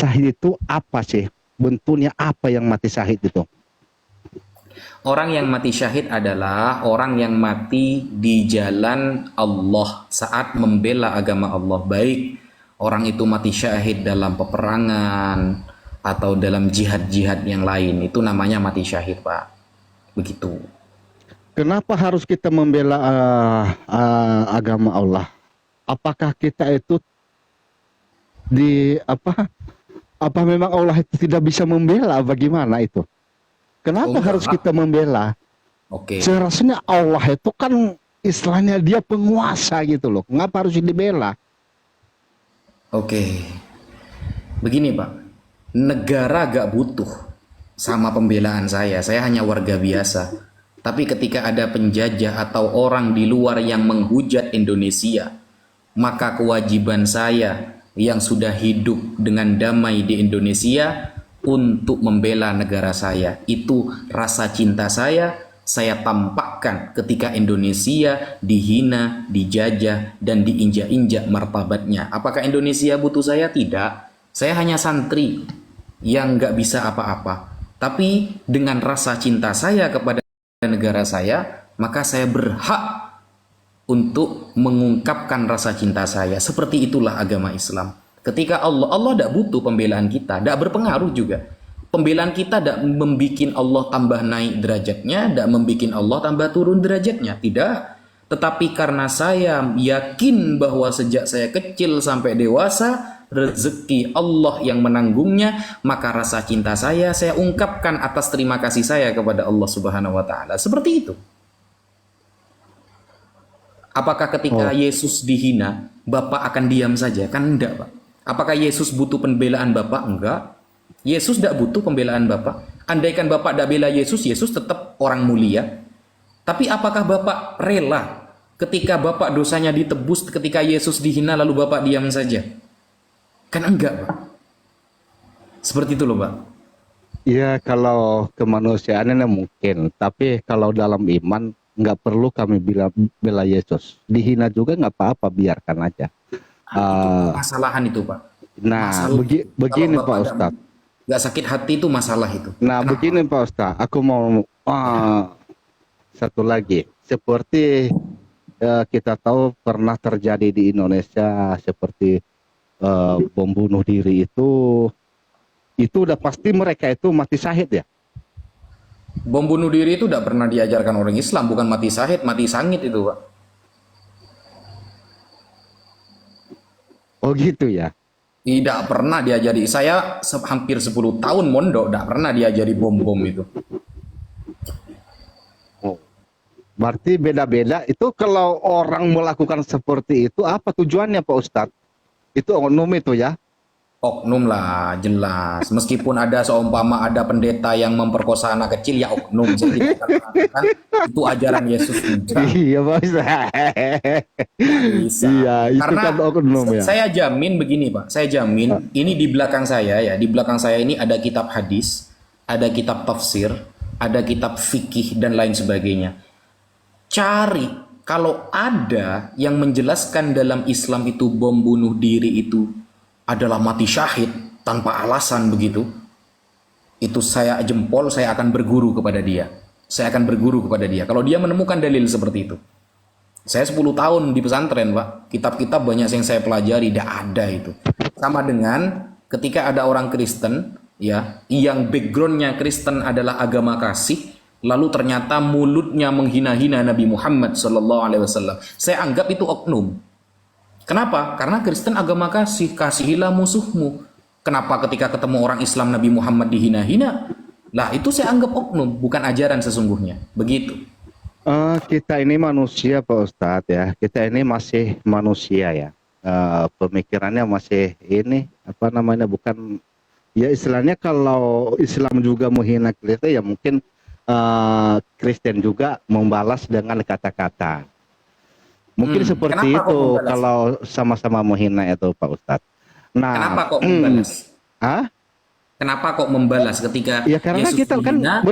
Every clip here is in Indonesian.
syahid itu apa sih? Bentuknya apa yang mati syahid itu? Orang yang mati syahid adalah orang yang mati di jalan Allah saat membela agama Allah. Baik orang itu mati syahid dalam peperangan atau dalam jihad-jihad yang lain. Itu namanya mati syahid, Pak. Begitu. Kenapa harus kita membela agama Allah? Apakah kita itu di apa? Apa memang Allah itu tidak bisa membela? Bagaimana itu? Oh Kenapa enggak, harus Pak. kita membela? Oke. Seharusnya Allah itu kan istilahnya dia penguasa gitu loh. Kenapa harus dibela? Oke. Begini, Pak. Negara gak butuh sama pembelaan saya. Saya hanya warga biasa. Tapi ketika ada penjajah atau orang di luar yang menghujat Indonesia, maka kewajiban saya yang sudah hidup dengan damai di Indonesia untuk membela negara saya. Itu rasa cinta saya tampakkan ketika Indonesia dihina, dijajah, dan diinjak-injak martabatnya. Apakah Indonesia butuh saya? Tidak. Saya hanya santri yang nggak bisa apa-apa. Tapi dengan rasa cinta saya kepada negara saya, maka saya berhak untuk mengungkapkan rasa cinta saya. Seperti itulah agama Islam. Ketika Allah tidak butuh pembelaan kita, tidak berpengaruh juga. Pembelaan kita tidak membuat Allah tambah naik derajatnya, tidak membuat Allah tambah turun derajatnya. Tidak. Tetapi karena saya yakin bahwa sejak saya kecil sampai dewasa, rezeki Allah yang menanggungnya, maka rasa cinta saya ungkapkan atas terima kasih saya kepada Allah Subhanahu wa taala. Seperti itu. Apakah ketika Oh, Yesus dihina, Bapak akan diam saja? Kan enggak, Pak. Apakah Yesus butuh pembelaan Bapak? Enggak. Yesus tidak butuh pembelaan Bapak. Andaikan Bapak tidak bela Yesus, Yesus tetap orang mulia. Tapi apakah Bapak rela ketika Bapak dosanya ditebus, ketika Yesus dihina lalu Bapak diam saja? Kan enggak, Pak. Seperti itu loh, Pak. ya kalau kemanusiaannya mungkin, tapi kalau dalam iman nggak perlu kami bela Yesus. Dihina juga nggak apa-apa, biarkan aja. Nah, itu Uh, permasalahan itu, Pak. nah, Masalah kalau begini Pak Bapak Ustadz. nggak sakit hati itu masalah itu. Nah, Kenapa? begini Pak Ustadz. Aku mau satu lagi. Seperti kita tahu pernah terjadi di Indonesia seperti bom bunuh diri itu udah pasti mereka itu mati syahid ya. Bom bunuh diri itu tidak pernah diajarkan orang Islam, bukan mati syahid, mati sangit itu, Pak. Oh gitu ya. Tidak pernah diajari. Saya hampir 10 tahun mondok, tidak pernah diajari bom-bom itu. Oh. Berarti beda-beda. Itu kalau orang melakukan seperti itu apa tujuannya Pak Ustadz? Itu oknum itu ya. Oknum lah, jelas. Meskipun ada seumpama ada pendeta yang memperkosa anak kecil, ya oknum. Saya tidak akan mengatakan itu ajaran Yesus, tidak. Iya Pak Ustadz. Nggak bisa. Iya, itu Karena kan oknum ya. saya jamin begini, Pak. Saya jamin ini di belakang saya ya, di belakang saya ini ada kitab hadis, ada kitab tafsir, ada kitab fikih dan lain sebagainya. Cari kalau ada yang menjelaskan dalam Islam itu bom bunuh diri itu adalah mati syahid tanpa alasan begitu, itu saya jempol, saya akan berguru kepada dia. Saya akan berguru kepada dia. Kalau dia menemukan dalil seperti itu. Saya 10 tahun di pesantren, Pak. Kitab-kitab banyak yang saya pelajari, tidak ada itu. Sama dengan ketika ada orang Kristen, ya, yang backgroundnya Kristen adalah agama kasih, lalu ternyata mulutnya menghina-hina Nabi Muhammad SAW. Saya anggap itu oknum. Kenapa? Karena Kristen agama kasih, kasihilah musuhmu. Kenapa ketika ketemu orang Islam Nabi Muhammad dihina-hina? Lah itu saya anggap oknum, bukan ajaran sesungguhnya. Begitu. Kita ini manusia Pak Ustadz ya. Kita ini masih manusia ya. Pemikirannya masih ini apa namanya, bukan ya, istilahnya kalau Islam juga menghina Kristen ya mungkin Kristen juga membalas dengan kata-kata. Mungkin seperti Kenapa kok itu membalas? kalau sama-sama menghina itu Pak Ustadz. Nah, Kenapa kok membalas? ah, Kenapa kok membalas ketika ya karena Yesus dihina?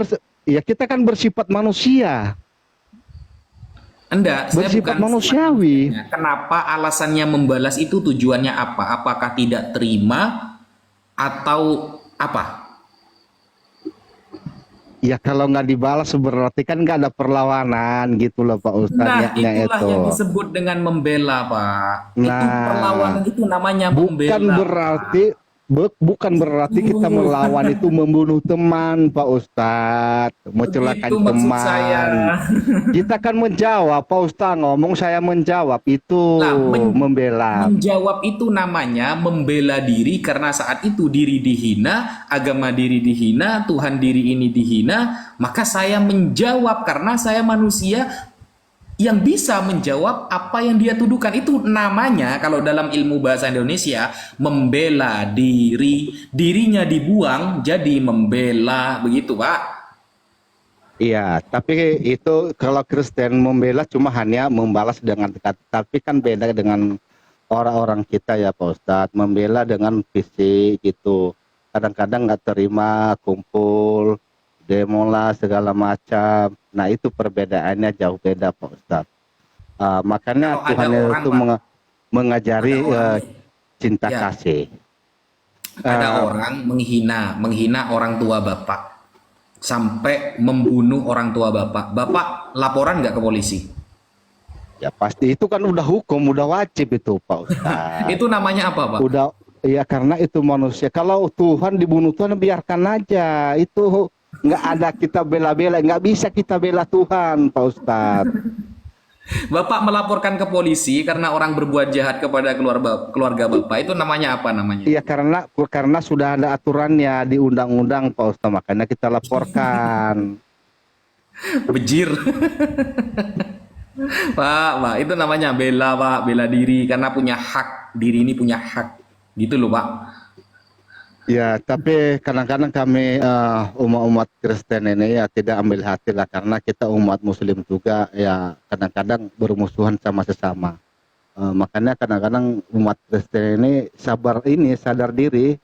ya kita kan bersifat manusia, Enggak, saya bersifat bukan manusiawi. kenapa alasannya membalas itu tujuannya apa? Apakah tidak terima atau apa? Ya kalau nggak dibalas berarti kan nggak ada perlawanan gitu loh Pak Nah, Ustadz ya itulah itu. yang disebut dengan membela, Pak. Itu Nah, perlawanan, itu namanya bukan membela, Pak. berarti bukan berarti kita Uh, melawan itu membunuh teman, Pak Ustadz, begitu mencelakai maksud saya. teman. Kita kan menjawab, Pak Ustadz ngomong saya menjawab itu Nah, membela. menjawab itu namanya membela diri karena saat itu diri dihina, agama diri dihina, Tuhan diri ini dihina, maka saya menjawab karena saya manusia yang bisa menjawab apa yang dia tuduhkan. Itu namanya kalau dalam ilmu bahasa Indonesia membela diri, dirinya dibuang jadi membela, begitu Pak. Iya, tapi itu kalau Kristen membela cuma hanya membalas dengan kata, tapi kan beda dengan orang-orang kita ya Pak Ustadz, membela dengan fisik gitu. Kadang-kadang nggak terima, kumpul, demo lah segala macam. Nah itu perbedaannya jauh beda Pak Ustadz. Makanya Kalau ada Tuhan orang itu Pak, ada mengajari orang cinta ya, kasih. ada Eh, orang menghina orang tua Bapak sampai membunuh orang tua Bapak. Bapak laporan nggak ke polisi? Ya pasti itu kan udah hukum, udah wajib itu Pak Ustadz. Itu namanya apa, Pak? Udah, ya karena itu manusia. Kalau Tuhan dibunuh Tuhan biarkan aja. Itu nggak ada kita bela-bela, nggak bisa kita bela Tuhan, Pak Ustadz. Bapak melaporkan ke polisi karena orang berbuat jahat kepada keluarga Bapak. Itu namanya apa namanya? Iya karena sudah ada aturannya di undang-undang, Pak Ustadz. Makanya kita laporkan. Bejir. Pak, itu namanya bela, Pak, bela diri karena punya hak. Diri ini punya hak. Gitu loh, Pak. Ya, tapi kadang-kadang kami umat-umat Kristen ini ya tidak ambil hati lah karena kita umat Muslim juga ya kadang-kadang bermusuhan sama sesama. Makanya kadang-kadang umat Kristen ini sadar diri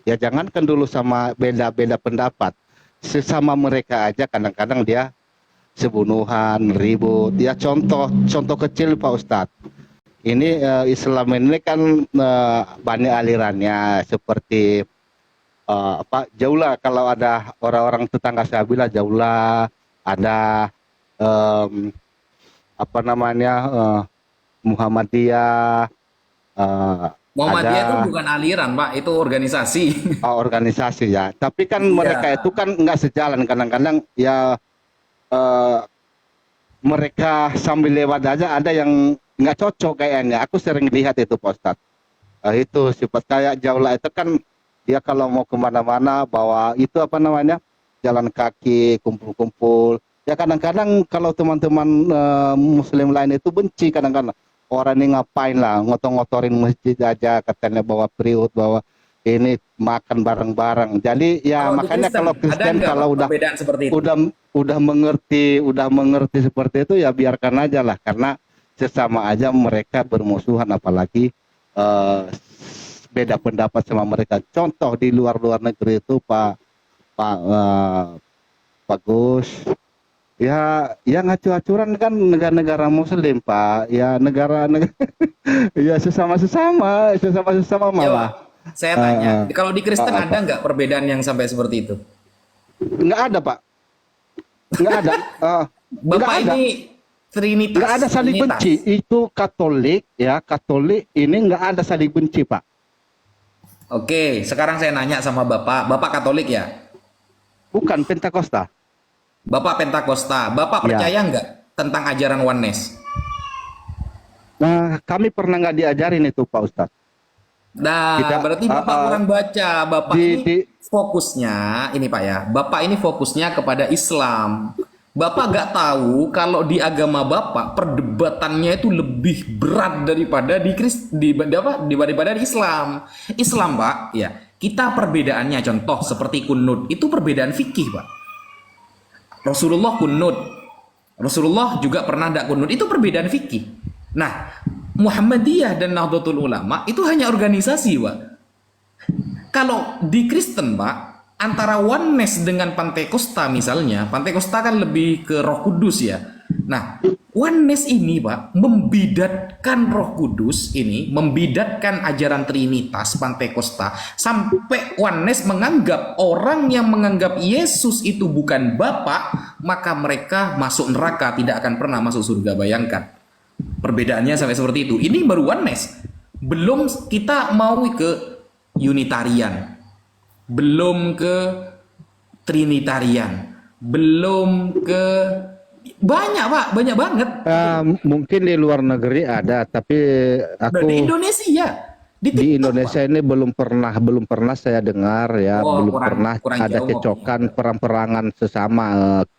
ya jangankan dulu sama beda-beda pendapat, sesama mereka aja kadang-kadang dia sebunuhan, ribut. Ya contoh kecil Pak Ustadz. Ini Islam ini kan banyak alirannya seperti jauh lah kalau ada orang-orang tetangga saya bilang jauh lah ada em, apa namanya Muhammadiyah ada Muhammadiyah itu bukan aliran, Pak. Itu organisasi. organisasi ya. Tapi kan mereka Iya. itu kan nggak sejalan kadang-kadang ya eh, mereka sambil lewat aja ada yang nggak cocok kayaknya. Aku sering lihat itu Pak Ustadz. Itu sifat kayak Jaula itu kan dia kalau mau kemana-mana bawa itu apa namanya jalan kaki kumpul-kumpul. Ya kadang-kadang kalau teman-teman Muslim lain itu benci kadang-kadang orang ini ngapain lah ngotor-ngotorin masjid aja katanya bawa periuk bawa ini makan bareng-bareng. Jadi ya Kalau di makanya Kristen, kalau ada Kristen nggak, Pak, kalau perbedaan seperti itu? udah mengerti seperti itu ya biarkan aja lah karena sesama aja mereka bermusuhan apalagi eh, beda pendapat sama mereka. Contoh di luar negeri itu Pak Pak Pak Gus ya yang acu-acuran kan negara-negara Muslim Pak ya negara-negara ya sesama Ya, Pak. malah Saya eh, tanya, eh, kalau di Kristen ada apa nggak perbedaan yang sampai seperti itu? nggak ada Pak nggak ada nggak Bapak ada ini Trinitas, nggak ada saling Trinitas. benci itu Katolik ya Katolik ini nggak ada saling benci Pak. Oke, sekarang saya nanya sama Bapak. Bapak Katolik ya? Bukan Pentakosta. Bapak Pentakosta. Bapak Ya. percaya nggak tentang ajaran oneness? Nah, kami pernah nggak diajarin itu Pak Ustadz. Nah, Kita berarti Bapak kurang baca. Bapak di, ini di fokusnya, ini Pak ya. Bapak ini fokusnya kepada Islam. Bapak nggak tahu kalau di agama Bapak perdebatannya itu lebih berat daripada daripada di Islam. Islam Pak, ya kita perbedaannya contoh seperti kunut itu perbedaan fikih Pak. Rasulullah kunut, Rasulullah juga pernah tidak kunut itu perbedaan fikih. Nah, Muhammadiyah dan Nahdlatul Ulama itu hanya organisasi Pak. Kalau di Kristen Pak antara oneness dengan Pantekosta misalnya, Pantekosta kan lebih ke Roh Kudus ya. Nah, Oneness ini, Pak, membidatkan Roh Kudus ini, membidatkan ajaran Trinitas Pantekosta, sampai Oneness menganggap orang yang menganggap Yesus itu bukan Bapa, maka mereka masuk neraka, tidak akan pernah masuk surga. Bayangkan. Perbedaannya sampai seperti itu. Ini baru Oneness. Belum kita mau ke Unitarian. Belum ke Trinitarian. Belum ke banyak, Pak, banyak banget. Mungkin di luar negeri ada, tapi aku Di Indonesia, di di TikTok, Indonesia Pak. ini belum pernah saya dengar ya, Oh, belum pernah kurang ada jauh cecokan perang-perangan sesama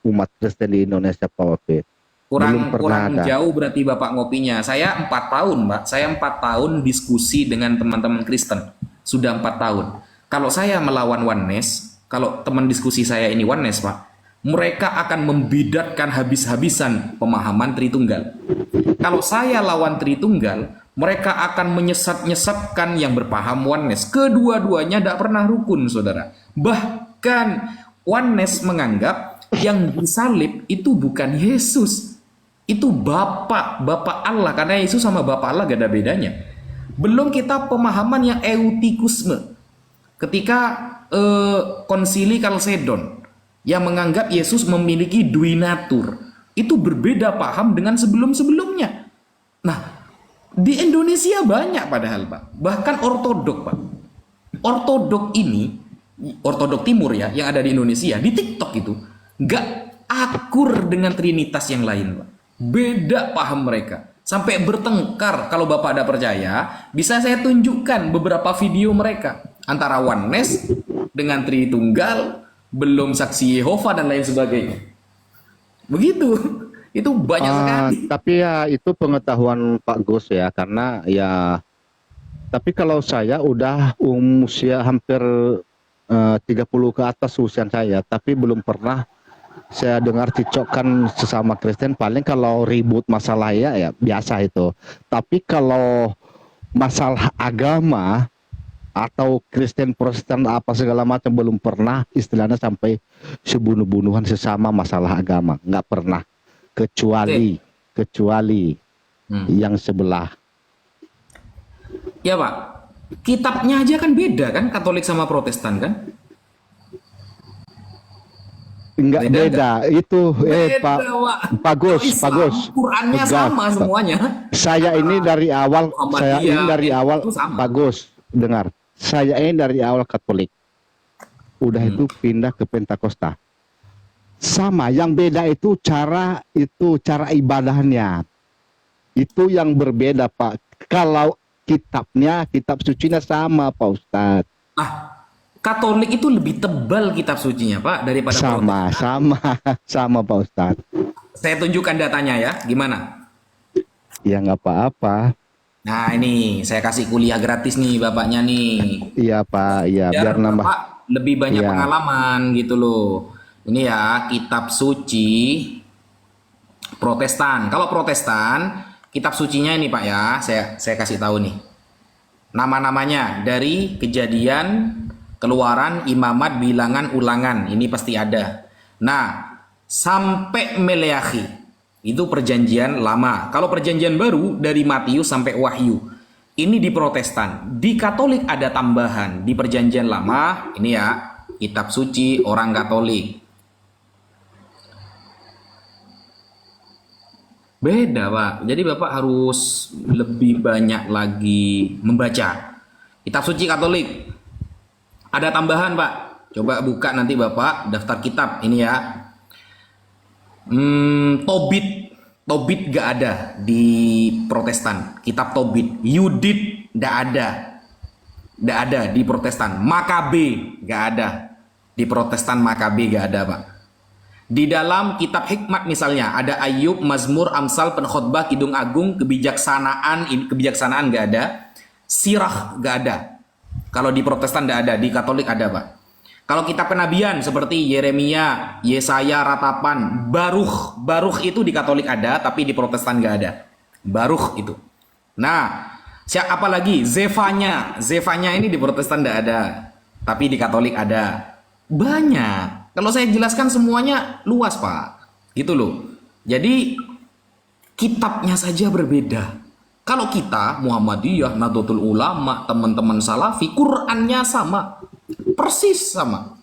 umat Kristen di Indonesia, Pak Wafid. Belum pernah kurang ada. jauh berarti Bapak ngopinya. Saya 4 tahun, Mbak. Saya 4 tahun diskusi dengan teman-teman Kristen. Sudah 4 tahun. Kalau saya melawan oneness, kalau teman diskusi saya ini oneness, Pak, mereka akan membidatkan habis-habisan pemahaman Tritunggal. Kalau saya lawan Tritunggal, mereka akan menyesat-nyesatkan yang berpaham oneness. Kedua-duanya tidak pernah rukun, saudara. Bahkan oneness menganggap yang disalib itu bukan Yesus. Itu Bapa Allah. Karena Yesus sama Bapa Allah gak ada bedanya. Belum kita pemahaman yang eutikusme. Ketika konsili Kalsedon yang menganggap Yesus memiliki duinatur, itu berbeda paham dengan sebelum-sebelumnya. Nah, di Indonesia banyak padahal, Pak. Bahkan ortodok, Pak. Ortodok ini, ortodok timur ya, yang ada di Indonesia, di TikTok itu, nggak akur dengan Trinitas yang lain, Pak. Beda paham mereka. Sampai bertengkar. Kalau Bapak ada percaya, bisa saya tunjukkan beberapa video mereka. Antara oneness dengan Tritunggal, belum saksi Yehova dan lain sebagainya. Begitu. Itu banyak sekali. Tapi ya itu pengetahuan Pak Gus ya, karena ya. Tapi kalau saya udah usia hampir 30 ke atas usia saya, tapi belum pernah saya dengar cicokkan sesama Kristen. Paling kalau ribut masalah ya biasa itu. Tapi kalau masalah agama atau Kristen Protestan apa segala macam, belum pernah istilahnya sampai sebunuh-bunuhan sesama masalah agama, nggak pernah, kecuali yang sebelah. Ya, Pak. Kitabnya aja kan beda kan, Katolik sama Protestan kan? Enggak beda, itu Beda, Pak Gus, Qurannya Tegas, sama Pak. semuanya. Saya ini dari awal Itu sama. Pak Gus, dengar, saya ini dari awal Katolik, udah itu pindah ke Pentakosta. Sama, yang beda itu cara ibadahnya, itu yang berbeda, Pak. Kalau kitabnya, kitab sucinya sama, Pak Ustadz. Katolik itu lebih tebal kitab sucinya, Pak, daripada Protestan. Sama Pak Ustadz. Saya tunjukkan datanya ya, gimana? Ya nggak apa-apa. Nah, ini saya kasih kuliah gratis nih Bapaknya nih. Iya Pak, iya biar nambah. Bapak lebih banyak Iya. pengalaman gitu loh. Ini ya, kitab suci Protestan. Kalau Protestan, kitab sucinya ini Pak ya, saya kasih tahu nih. Nama-namanya dari Kejadian, Keluaran, Imamat, Bilangan, Ulangan. Ini pasti ada. Nah, sampai Meleakhi. Itu perjanjian lama. Kalau perjanjian baru dari Matius sampai Wahyu. Ini di Protestan. Di Katolik ada tambahan. Di perjanjian lama, ini ya, kitab suci orang Katolik. Beda, Pak. Jadi Bapak harus lebih banyak lagi membaca. Kitab suci Katolik. Ada tambahan, Pak. Coba buka nanti Bapak daftar kitab. Ini ya. Tobit gak ada di Protestan. Kitab Tobit. Yudit gak ada di Protestan. Makabe gak ada di Protestan. Makabe gak ada, Pak. Di dalam kitab hikmat misalnya ada Ayub, Mazmur, Amsal, Penkhotbah, Kidung Agung, kebijaksanaan gak ada. Sirah gak ada. Kalau di Protestan gak ada, di Katolik ada, Pak. Kalau kitab kenabian seperti Yeremia, Yesaya, Ratapan, Baruch itu di Katolik ada, tapi di Protestan nggak ada. Baruch itu. Nah, apa lagi? Zefanya ini di Protestan nggak ada, tapi di Katolik ada. Banyak. Kalau saya jelaskan semuanya luas, Pak. Gitu loh. Jadi kitabnya saja berbeda. Kalau kita Muhammadiyah, Nahdlatul Ulama, teman-teman Salafi, Qurannya sama, persis sama.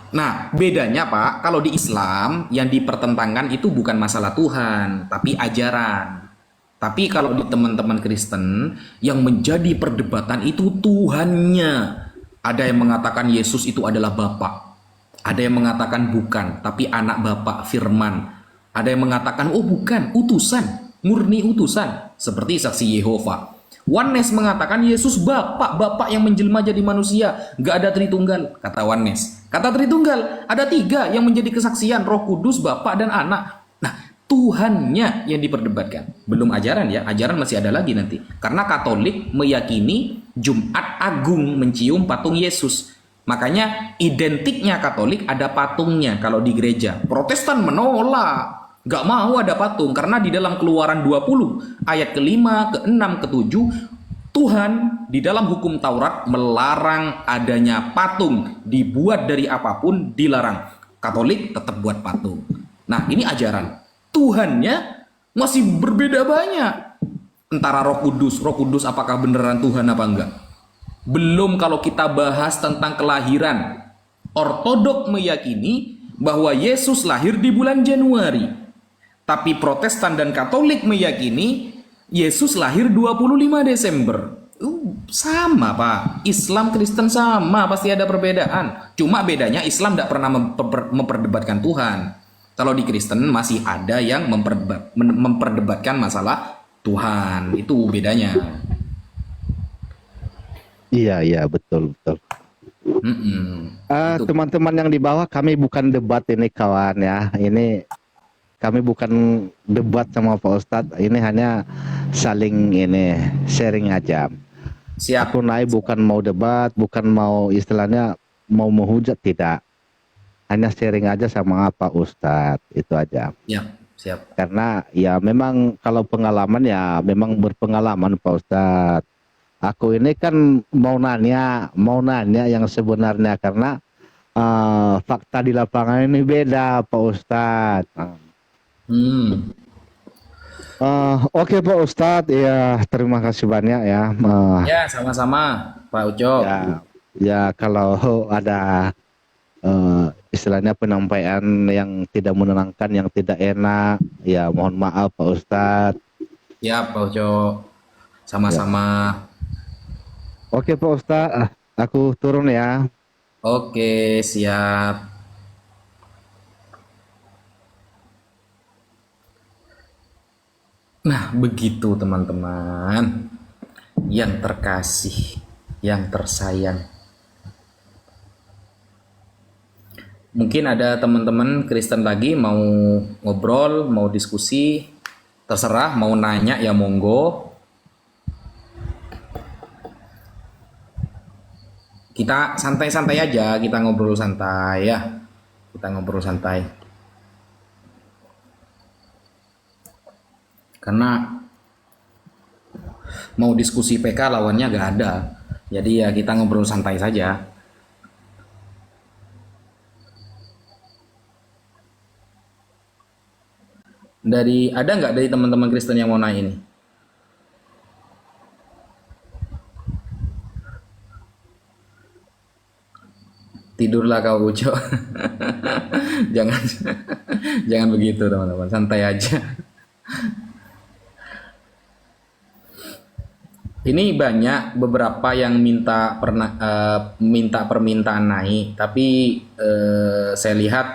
Nah, bedanya Pak, kalau di Islam yang dipertentangkan itu bukan masalah Tuhan, tapi ajaran. Tapi kalau di teman-teman Kristen yang menjadi perdebatan itu Tuhannya. Ada yang mengatakan Yesus itu adalah Bapa. Ada yang mengatakan bukan, tapi anak Bapa firman. Ada yang mengatakan oh bukan, utusan, murni utusan, seperti saksi Yehova. Oneness mengatakan Yesus Bapak yang menjelma jadi manusia, gak ada Tritunggal, kata Oneness. Kata Tritunggal, ada 3 yang menjadi kesaksian, Roh Kudus, Bapak dan Anak. Nah, Tuhannya yang diperdebatkan. Belum ajaran ya, ajaran masih ada lagi nanti. Karena Katolik meyakini Jumat Agung mencium patung Yesus. Makanya identiknya Katolik ada patungnya kalau di gereja. Protestan menolak. Gak mau ada patung karena di dalam Keluaran 20 ayat ke-5, ke-6, ke-7 Tuhan di dalam hukum Taurat melarang adanya patung, dibuat dari apapun dilarang. Katolik tetap buat patung. Nah, ini ajaran. Tuhannya masih berbeda banyak. Antara Roh Kudus apakah beneran Tuhan apa enggak? Belum kalau kita bahas tentang kelahiran. Ortodok meyakini bahwa Yesus lahir di bulan Januari. Tapi Protestan dan Katolik meyakini Yesus lahir 25 Desember. Sama Pak, Islam Kristen sama, pasti ada perbedaan. Cuma bedanya Islam tidak pernah memperdebatkan Tuhan. Kalau di Kristen masih ada yang memperdebatkan masalah Tuhan. Itu bedanya. Iya, betul. Itu. Teman-teman yang di bawah, kami bukan debat ini kawan ya. Ini kami bukan debat sama Pak Ustadz. Ini hanya saling ini sharing aja. Siap. Aku naik bukan mau debat, bukan mau istilahnya mau menghujat, tidak. Hanya sharing aja sama Pak Ustadz, itu aja. Siap. Karena ya memang kalau pengalaman ya memang berpengalaman Pak Ustadz. Aku ini kan mau nanya yang sebenarnya karena fakta di lapangan ini beda Pak Ustadz. Oke Pak Ustadz, ya terima kasih banyak ya. Ya, sama-sama Pak Ucok. Ya kalau ada istilahnya penyampaian yang tidak menenangkan, yang tidak enak, ya mohon maaf Pak Ustadz. Ya, Pak Ucok. Sama-sama. Oke Pak Ustadz, aku turun ya. Oke, siap. Nah, begitu teman-teman yang terkasih, yang tersayang. Mungkin ada teman-teman Kristen lagi mau ngobrol, mau diskusi, terserah, mau nanya ya monggo. Kita santai-santai aja, kita ngobrol santai ya. Kita ngobrol santai. Karena mau diskusi PK lawannya gak ada. Jadi ya kita ngobrol santai saja. Ada nggak dari teman-teman Kristen yang mau nanya ini? Tidurlah kau Uco. jangan jangan begitu teman-teman, santai aja. Ini banyak beberapa yang minta permintaan naik, tapi saya lihat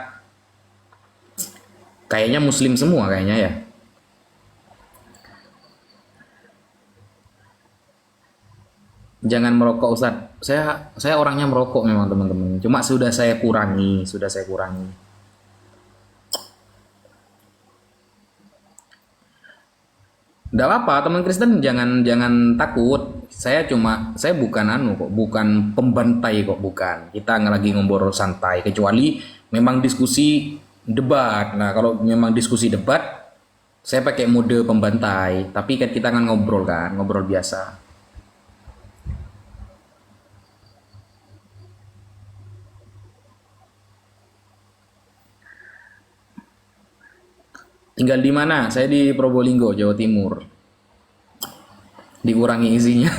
kayaknya Muslim semua kayaknya ya. Jangan merokok Ustaz. Saya orangnya merokok memang teman-teman. Cuma sudah saya kurangi. Nggak apa-apa, teman Kristen jangan takut. Saya bukan pembantai kok, bukan. Kita lagi ngobrol santai, kecuali memang diskusi debat. Nah, kalau memang diskusi debat, saya pakai mode pembantai. Tapi kan kita kan ngobrol biasa. Tinggal di mana? Saya di Probolinggo, Jawa Timur. Dikurangi isinya.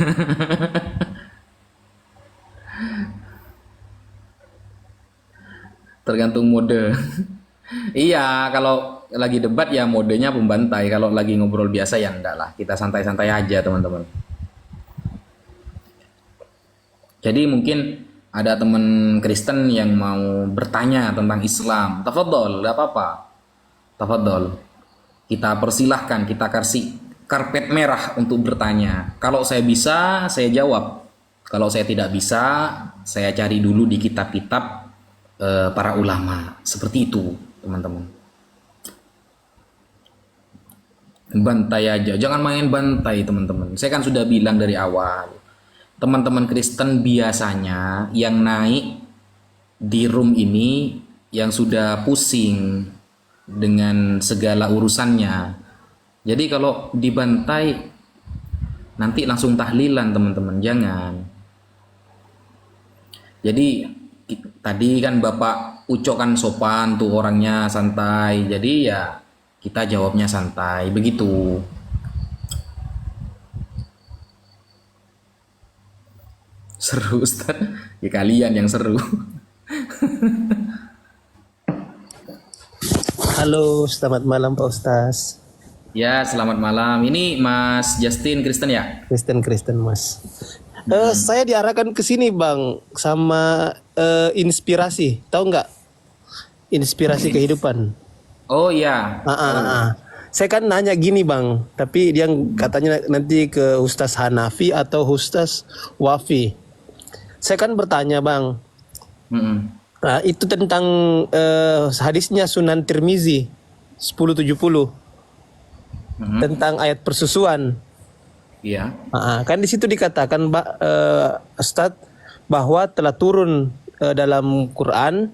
Tergantung mode. Iya, kalau lagi debat ya modenya pembantai. Kalau lagi ngobrol biasa ya enggak lah. Kita santai-santai aja, teman-teman. Jadi mungkin ada teman Kristen yang mau bertanya tentang Islam. Tafadhol, enggak apa-apa. Tafadhol. Kita persilahkan, kita kasih karpet merah untuk bertanya. Kalau saya bisa, saya jawab. Kalau saya tidak bisa, saya cari dulu di kitab-kitab para ulama. Seperti itu, teman-teman. Bantai aja, jangan main bantai, teman-teman. Saya kan sudah bilang dari awal. Teman-teman Kristen biasanya yang naik di room ini yang sudah pusing dengan segala urusannya. Jadi kalau dibantai nanti langsung tahlilan, teman-teman, jangan. Jadi tadi kan Bapak Ucok kan sopan tuh, orangnya santai. Jadi ya kita jawabnya santai begitu. Seru Ustaz. Ya kalian yang seru. Halo, selamat malam Pak Ustaz. Ya, selamat malam. Ini Mas Justin Kristen ya? Kristen Mas. Saya diarahkan ke sini Bang sama inspirasi. Tahu nggak? Inspirasi kehidupan. Oh iya. Saya kan nanya gini Bang, tapi dia katanya nanti ke Ustaz Hanafi atau Ustaz Wafi. Saya kan bertanya Bang, Mm-mm. itu tentang hadisnya Sunan Tirmizi 1070 tentang ayat persusuan. Iya. Kan di situ dikatakan Ustadz bahwa telah turun dalam Quran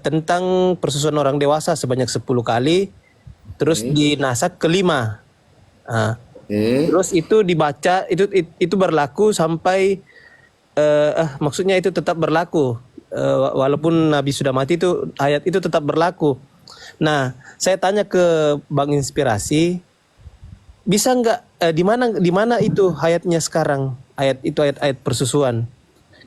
tentang persusuan orang dewasa sebanyak 10 kali, terus di nasak kelima. Terus itu dibaca, itu berlaku sampai maksudnya itu tetap berlaku walaupun Nabi sudah mati, itu ayat itu tetap berlaku. Nah, saya tanya ke Bang Inspirasi, bisa nggak di mana itu ayatnya sekarang, ayat persusuan?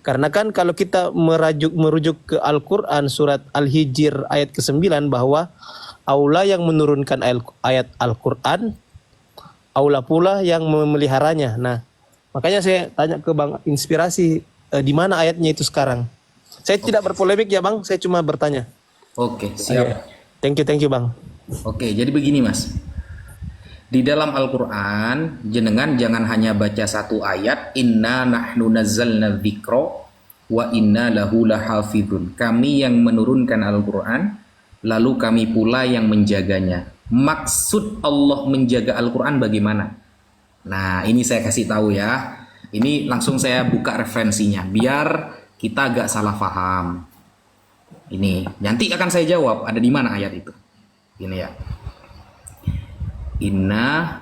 Karena kan kalau kita merujuk ke Al-Qur'an surat Al-Hijr ayat ke-9 bahwa Allah yang menurunkan ayat Al-Qur'an, Allah pula yang memeliharanya. Nah, makanya saya tanya ke Bang Inspirasi, di mana ayatnya itu sekarang? Saya tidak berpolemik ya Bang, saya cuma bertanya. Oke, siap. Thank you Bang. Oke, jadi begini Mas. Di dalam Al-Quran, jenengan jangan hanya baca satu ayat, inna nahnu nazzalna dzikra wa inna lahu lahafidun. Kami yang menurunkan Al-Quran, lalu kami pula yang menjaganya. Maksud Allah menjaga Al-Quran bagaimana? Nah, ini saya kasih tahu ya. Ini langsung saya buka referensinya, biar kita agak salah paham. Ini, nanti akan saya jawab, ada di mana ayat itu. Ini ya. Inna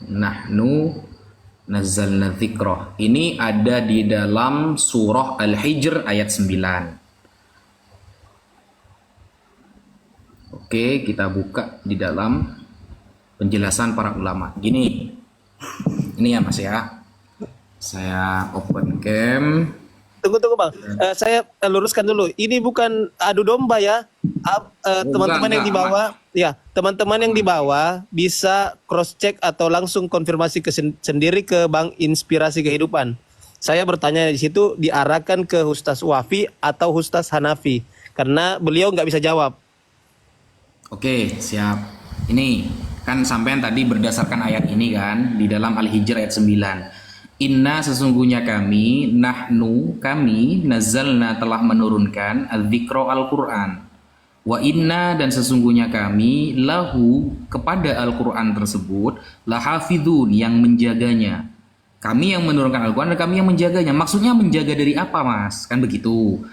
nahnu nazzalna dzikra. Ini ada di dalam surah Al-Hijr ayat 9. Oke, kita buka di dalam penjelasan para ulama. Gini. Ini ya Mas ya. Saya open cam. Tunggu Bang, saya luruskan dulu. Ini bukan adu domba ya. Teman-teman yang di bawah, ya teman-teman yang di bawah bisa cross check atau langsung konfirmasi sendiri ke Bang Inspirasi Kehidupan. Saya bertanya di situ diarahkan ke Ustaz Wafi atau Ustaz Hanafi karena beliau nggak bisa jawab. Oke, siap. Ini kan sampean tadi berdasarkan ayat ini kan di dalam Al-Hijr ayat 9. Inna sesungguhnya kami, nahnu kami, nazzalna telah menurunkan al-dzikra Al-Quran. Wa inna dan sesungguhnya kami, lahu kepada Al-Quran tersebut, lahafidhun yang menjaganya. Kami yang menurunkan Al-Quran dan kami yang menjaganya. Maksudnya menjaga dari apa Mas? Kan begitu.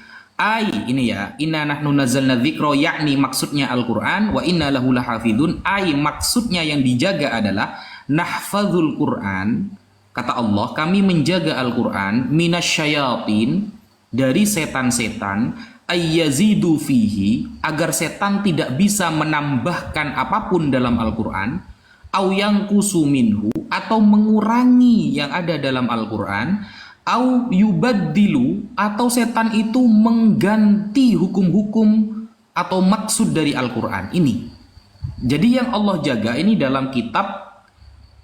Ini ya, inna nahnu nazzalna dzikra, yakni maksudnya Al-Quran, wa inna lahu lahafidhun, maksudnya yang dijaga adalah nahfadzul Quran. Kata Allah, kami menjaga Al-Quran minasyayatin, dari setan-setan, ayyazidu fihi, agar setan tidak bisa menambahkan apapun dalam Al-Qur'an, au yanqusu minhu, atau mengurangi yang ada dalam Al-Qur'an, au yubaddilu, atau setan itu mengganti hukum-hukum atau maksud dari Al-Qur'an ini. Jadi yang Allah jaga ini dalam kitab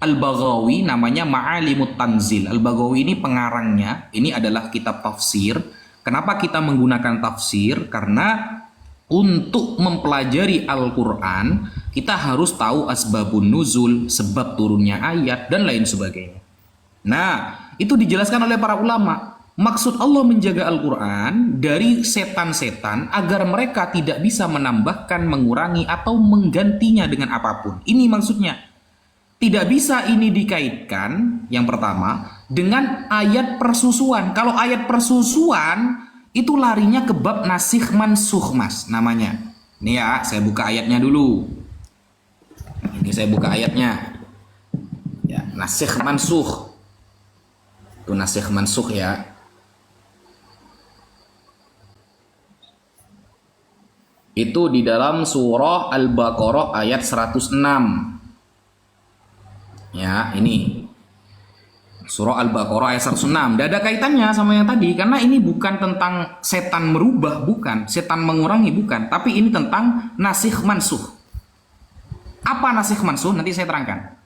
Al-Baghawi, namanya Ma'alimut Tanzil. Al-Baghawi ini pengarangnya, ini adalah kitab tafsir. Kenapa kita menggunakan tafsir? Karena untuk mempelajari Al-Quran, kita harus tahu asbabun nuzul, sebab turunnya ayat, dan lain sebagainya. Nah, itu dijelaskan oleh para ulama. Maksud Allah menjaga Al-Quran dari setan-setan agar mereka tidak bisa menambahkan, mengurangi, atau menggantinya dengan apapun. Ini maksudnya. Tidak bisa ini dikaitkan, yang pertama, dengan ayat persusuan. Kalau ayat persusuan, itu larinya ke bab nasikh mansukh, Mas, namanya. Ini ya, saya buka ayatnya dulu. Ini saya buka ayatnya. Ya, nasikh mansukh. Itu nasikh mansukh ya. Itu di dalam surah Al-Baqarah ayat 106. Ya, ini surah Al-Baqarah ayat 106. Tidak ada kaitannya sama yang tadi, karena ini bukan tentang setan merubah, bukan, setan mengurangi, bukan, tapi ini tentang nasikh mansukh. Apa nasikh mansukh? Nanti saya terangkan.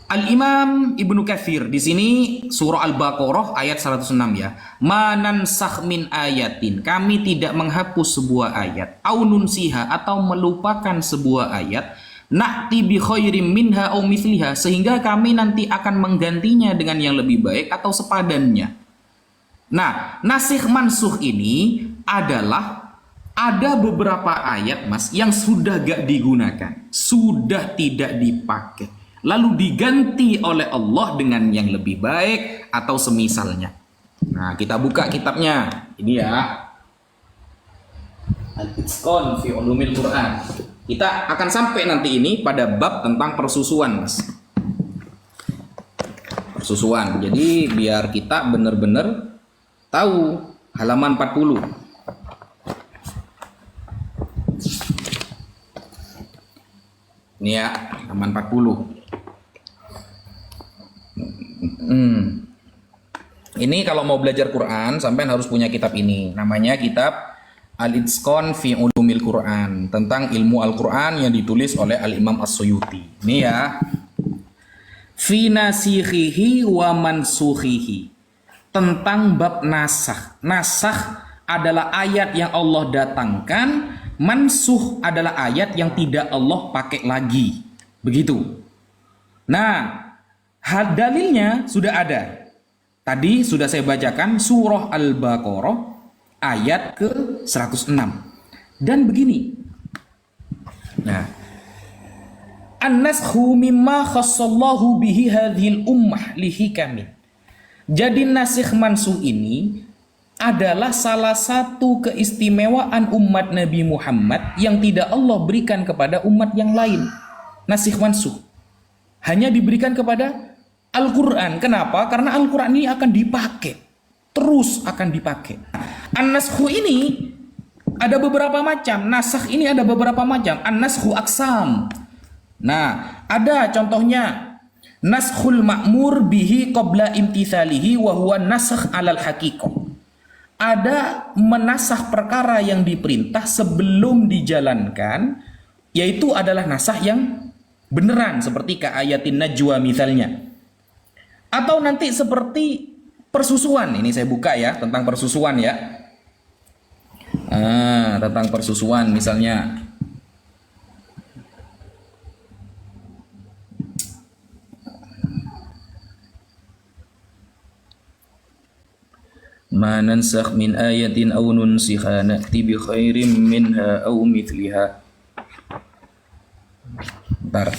Al-Imam Ibnu Katsir di sini surah Al-Baqarah ayat 106 ya. Manansakh min ayatin, kami tidak menghapus sebuah ayat, au nunsiha, atau melupakan sebuah ayat, na'ti bi khairim minha au mithliha, sehingga kami nanti akan menggantinya dengan yang lebih baik atau sepadannya. Nah, nasikh mansukh ini adalah ada beberapa ayat, Mas, yang sudah gak digunakan, sudah tidak dipakai, lalu diganti oleh Allah dengan yang lebih baik atau semisalnya. Nah, kita buka kitabnya. Ini ya. Al-Itqan fi Ulumil Quran. Kita akan sampai nanti ini pada bab tentang persusuan, Mas. Persusuan. Jadi biar kita benar-benar tahu, halaman 40. Ini ya, halaman 40. Ini kalau mau belajar Quran, sampean harus punya kitab ini. Namanya kitab Al-Itqan fi Ulumil Quran, tentang ilmu Al-Quran yang ditulis oleh Al-Imam As-Suyuti. Ini ya. Fi nasikhihi wa mansukhihi, tentang bab nasakh. Nasakh adalah ayat yang Allah datangkan, mansukh adalah ayat yang tidak Allah pakai lagi. Begitu. Nah, dalilnya sudah ada. Tadi sudah saya bacakan surah Al-Baqarah ayat ke-106. Dan begini. Nah, an-naskhu mimma khassallahu bihi hadhil ummah lihikamin. Jadi nasikh mansukh ini adalah salah satu keistimewaan umat Nabi Muhammad yang tidak Allah berikan kepada umat yang lain. Nasikh mansukh hanya diberikan kepada Al-Quran. Kenapa? Karena Al-Quran ini akan dipakai, terus akan dipakai. An-naskhu ini ada beberapa macam. Nasakh ini ada beberapa macam. An-naskhu aqsam. Nah, ada contohnya naskhul ma'mur bihi qabla imtithalihi wa huwa nasakh alal haqiqah. Ada menasakh perkara yang diperintah sebelum dijalankan, yaitu adalah nasakh yang beneran, seperti ka ayatin najwa misalnya. Atau nanti seperti persusuan. Ini saya buka ya, tentang persusuan ya. Tentang persusuan misalnya. Ma nansakh min ayatin aw nunsikha na'ti bi khairin minha aw mithliha. Tar.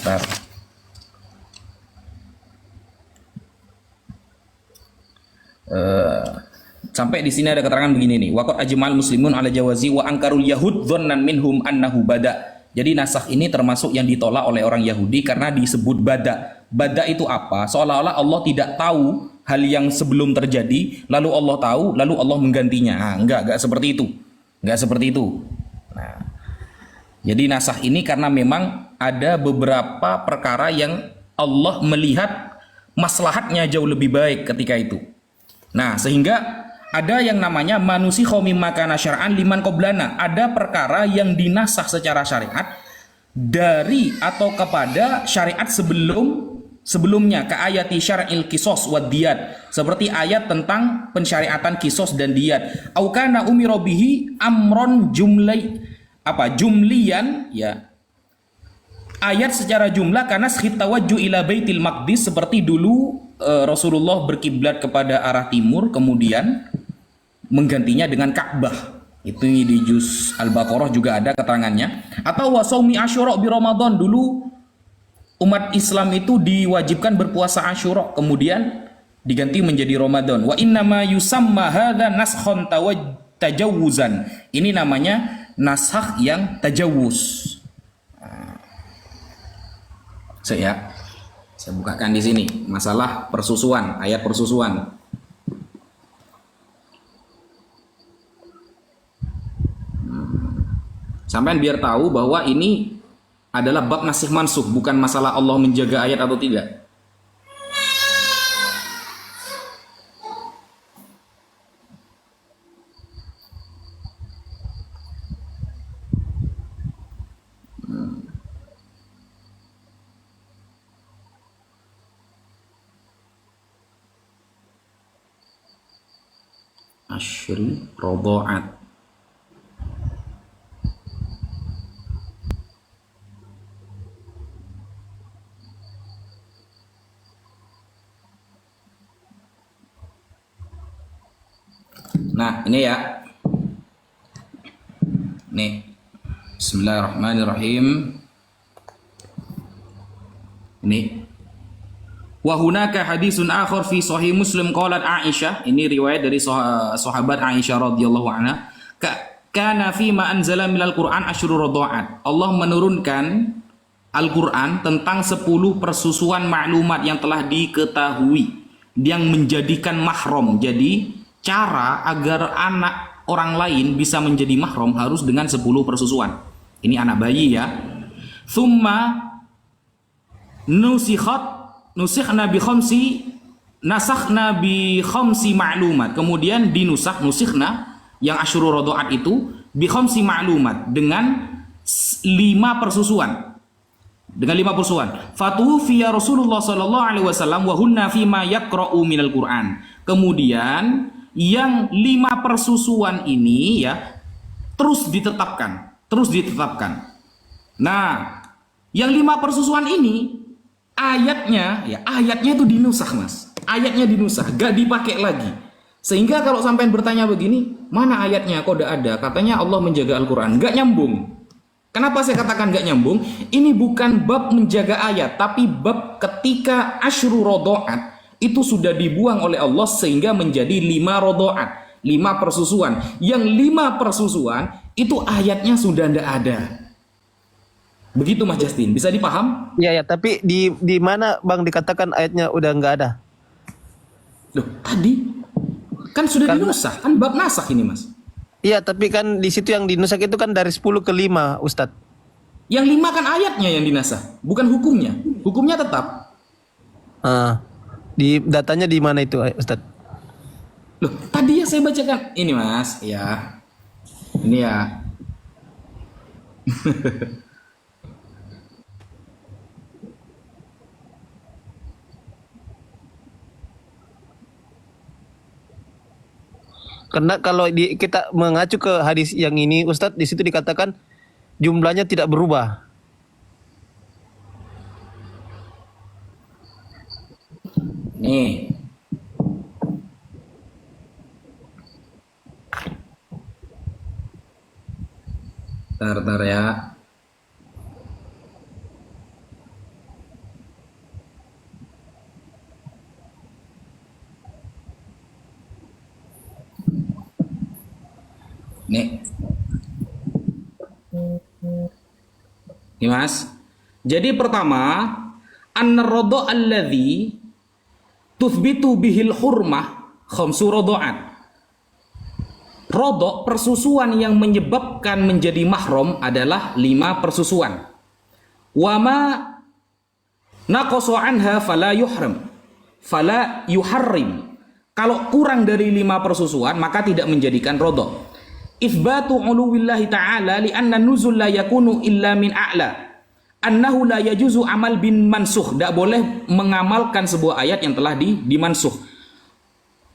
Sampai di sini ada keterangan begini nih. Waqad ajmal muslimun ala jawazi wa angkarul yahud dhannan minhum annahu bada. Jadi nasakh ini termasuk yang ditolak oleh orang Yahudi karena disebut bada. Bada itu apa? Seolah-olah Allah tidak tahu hal yang sebelum terjadi, lalu Allah tahu, lalu Allah menggantinya. Nah, enggak seperti itu. Enggak seperti itu. Nah, jadi nasakh ini karena memang ada beberapa perkara yang Allah melihat maslahatnya jauh lebih baik ketika itu. Nah, sehingga ada yang namanya manusikho mimma kana syar'an liman qoblana. Ada perkara yang dinasakh secara syariat dari atau kepada syariat sebelumnya, ke ayati syar'il kisos wad diyat, seperti ayat tentang pensyariatan kisos dan diyat. Au kana umira bihi amron jumliyan, ya. Ayat secara jumlah karena tawajjuh ila Baitil Maqdis, seperti dulu Rasulullah berkiblat kepada arah timur kemudian menggantinya dengan Ka'bah. Itu di juz Al-Baqarah juga ada keterangannya. Atau wasaumi Asyura bi Ramadan, dulu umat Islam itu diwajibkan berpuasa Asyura kemudian diganti menjadi Ramadan. Wa innama yusamma hadza naskhon tajawuzan. Ini namanya naskh yang tajawuz. Saya bukakan di sini masalah persusuan, ayat persusuan. Sampai biar tahu bahwa ini adalah bab nasikh mansukh, bukan masalah Allah menjaga ayat atau tidak. Asyri rodo'at. Nah, ini ya. Nih. Bismillahirrahmanirrahim. Ini. Wa hunaka hadisun akhar fi sahih Muslim qalat Aisyah. Ini riwayat dari sahabat Aisyah radhiyallahu anha. Kana fi ma anzala minal Qur'an asyru radha'at. Allah menurunkan Al-Qur'an tentang 10 persusuan maklumat yang telah diketahui yang menjadikan mahram. Jadi cara agar anak orang lain bisa menjadi mahram harus dengan 10 persusuan. Ini anak bayi ya. Thumma nusikhna bi khamsi ma'lumat. Kemudian nusikhna yang asyuru rodo'at itu bi khamsi ma'lumat dengan 5 persusuan. Dengan 5 persusuan. Fatufiya Rasulullah sallallahu alaihi wasallam wa hunna fima yaqra'u minal Qur'an. Kemudian yang 5 persusuan ini ya terus ditetapkan. Nah, yang 5 persusuan ini ayatnya itu dinusakh, Mas. Ayatnya dinusakh, gak dipakai lagi. Sehingga kalau sampai bertanya begini, mana ayatnya kok udah ada? Katanya Allah menjaga Al-Qur'an. Gak nyambung. Kenapa saya katakan gak nyambung? Ini bukan bab menjaga ayat, tapi bab ketika asyru rodo'at itu sudah dibuang oleh Allah sehingga menjadi 5 rodo'at, 5 persusuan. Yang 5 persusuan itu ayatnya sudah tidak ada. Begitu Mas Justin, bisa dipaham? Iya ya, tapi di mana Bang dikatakan ayatnya udah nggak ada? Loh, tadi kan sudah dinusakh, kan bab nasakh ini Mas. Iya, tapi kan di situ yang dinusakh itu kan dari 10 ke 5, Ustadz. Yang 5 kan ayatnya yang dinasakh, bukan hukumnya. Hukumnya tetap. Di datanya di mana itu, Ustadz? Loh, tadi ya saya bacakan ini Mas, ya. Ini ya. Karena kalau kita mengacu ke hadis yang ini, Ustadz, di situ dikatakan jumlahnya tidak berubah. Nih. Bentar ya. Nih. Nih Mas. Jadi pertama, an-radha alladhi tuthbitu bihil hurmah khamsu radha'at. Rodok, persusuan yang menyebabkan menjadi mahram adalah 5 persusuan. Wama naqasa anha fala yuharrim. Kalau kurang dari 5 persusuan maka tidak menjadikan rodok. Itsbatu uluwillahi ta'ala li'anna nuzul la yakunu illa min a'la. Annahu la yajuzu amal bin mansuh. Tidak boleh mengamalkan sebuah ayat yang telah dimansuh.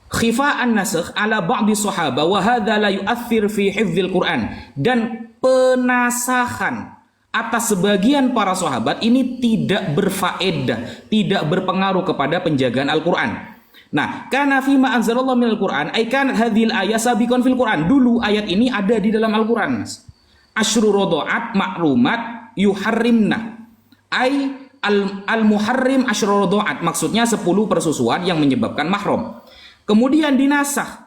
Khifa'an nasakh ala ba'di sahaba wa hadza la yu'athir fi hifdzil Qur'an. Dan penasahan atas sebagian para sahabat ini tidak berfaedah, tidak berpengaruh kepada penjagaan Al-Qur'an. Nah, kana fi ma anzalallahu minal Qur'an ay kanat hadhil ayat sabiqan fil Qur'an. Dulu ayat ini ada di dalam Al-Qur'an, Mas. Asyru radha'at ma'rumat yuharrimna. Ay al-muharrim asyru radha'at, maksudnya 10 persusuan yang menyebabkan mahram. Kemudian dinasakh.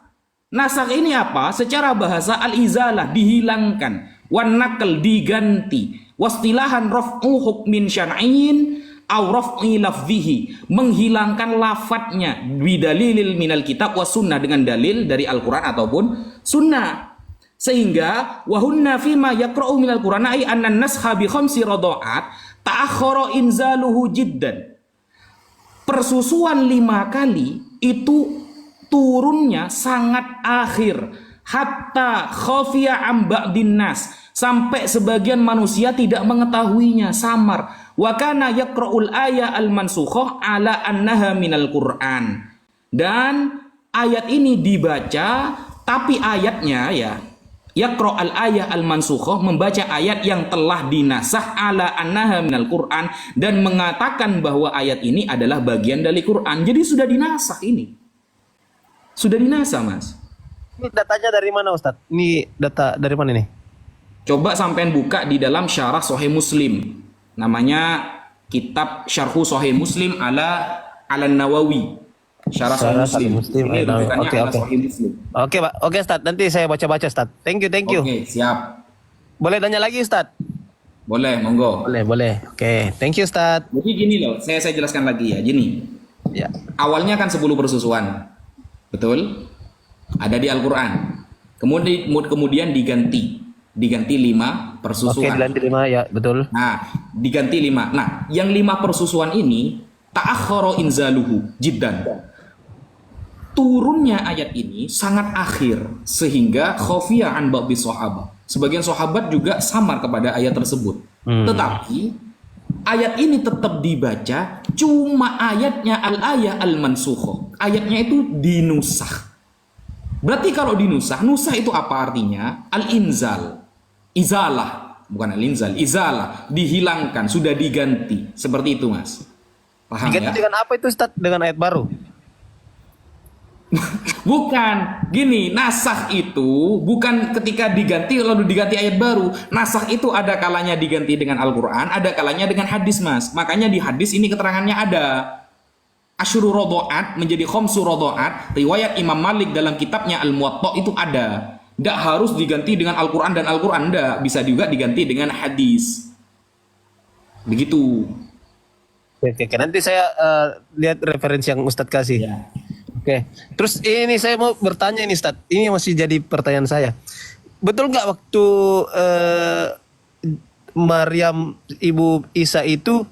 Nasakh ini apa? Secara bahasa al-izalah, dihilangkan. Wan naql, diganti. Wastilahan raf'u hukmin syar'iyyin aw raf'i lafzihi, menghilangkan lafadznya bidalilil minal kitab was sunnah, dengan dalil dari Al-Qur'an ataupun sunnah. Sehingga wahunna fima yaqra'u minal Qur'an ay anna naskha bi khamsi radha'at ta'akhkhara inzaluhu jiddan. Persusuan 5 kali itu turunnya sangat akhir, hatta khafiya am ba'din nas, sampai sebagian manusia tidak mengetahuinya, samar. Wa kana yaqra'ul aya al-mansukhah ala annaha minal Qur'an. Dan ayat ini dibaca, tapi ayatnya ya yaqra'ul aya al-mansukhah, membaca ayat yang telah dinasah ala annaha minal Qur'an, dan mengatakan bahwa ayat ini adalah bagian dari Qur'an. Jadi sudah dinasah ini. Sudah dinasah, Mas. Ini datanya dari mana, Ustadz? Ini data dari mana nih? Coba sampean buka di dalam syarah Sahih Muslim. Namanya kitab Syarhu Sahih Muslim ala Nawawi. Syarah Sahih Muslim. Ini rujukannya ala Sahih Muslim. Oke, Pak. Oke, Ustadz. Nanti saya baca-baca, Ustadz. Thank you. Oke, siap. Boleh tanya lagi, Ustadz? Boleh, monggo. Boleh. Oke, thank you, Ustadz. Jadi gini loh, saya jelaskan lagi ya. Gini. Ya. Awalnya kan 10 persusuan. Betul? Ada di Al-Qur'an. Kemudian diganti 5 persusuan. Oke, diganti 5 ya, betul. Nah, diganti 5. Nah, yang 5 persusuan ini ta'akhkhara inzaluhu jiddan. Turunnya ayat ini sangat akhir sehingga khafiya an ba'dhi sahabat. Sebagian sahabat juga samar kepada ayat tersebut. Tetapi ayat ini tetap dibaca, cuma ayatnya al-ayah al-mansukhah. Ayatnya itu dinusakh. Berarti kalau dinusakh, nusakh itu apa artinya? Al-inzal. Izalah, bukan al-inzal, izalah, dihilangkan, sudah diganti. Seperti itu, Mas. Paham Diganti ya? dengan apa itu, Ustadz? Dengan ayat baru? Bukan, gini, nasakh itu bukan ketika diganti lalu diganti ayat baru. Nasakh itu ada kalanya diganti dengan Al-Qur'an, ada kalanya dengan hadis, Mas. Makanya di hadis ini keterangannya ada. Asyru radha'at menjadi khamsu radha'at. Riwayat Imam Malik dalam kitabnya Al-Muwatta itu ada. Nggak harus diganti dengan Al-Qur'an dan Al-Qur'an, enggak. Bisa juga diganti dengan hadis. Begitu. Oke. Nanti saya lihat referensi yang Ustadz kasih. Ya. Oke, terus ini saya mau bertanya ini, Ustadz. Ini masih jadi pertanyaan saya. Betul nggak waktu Maryam ibu Isa itu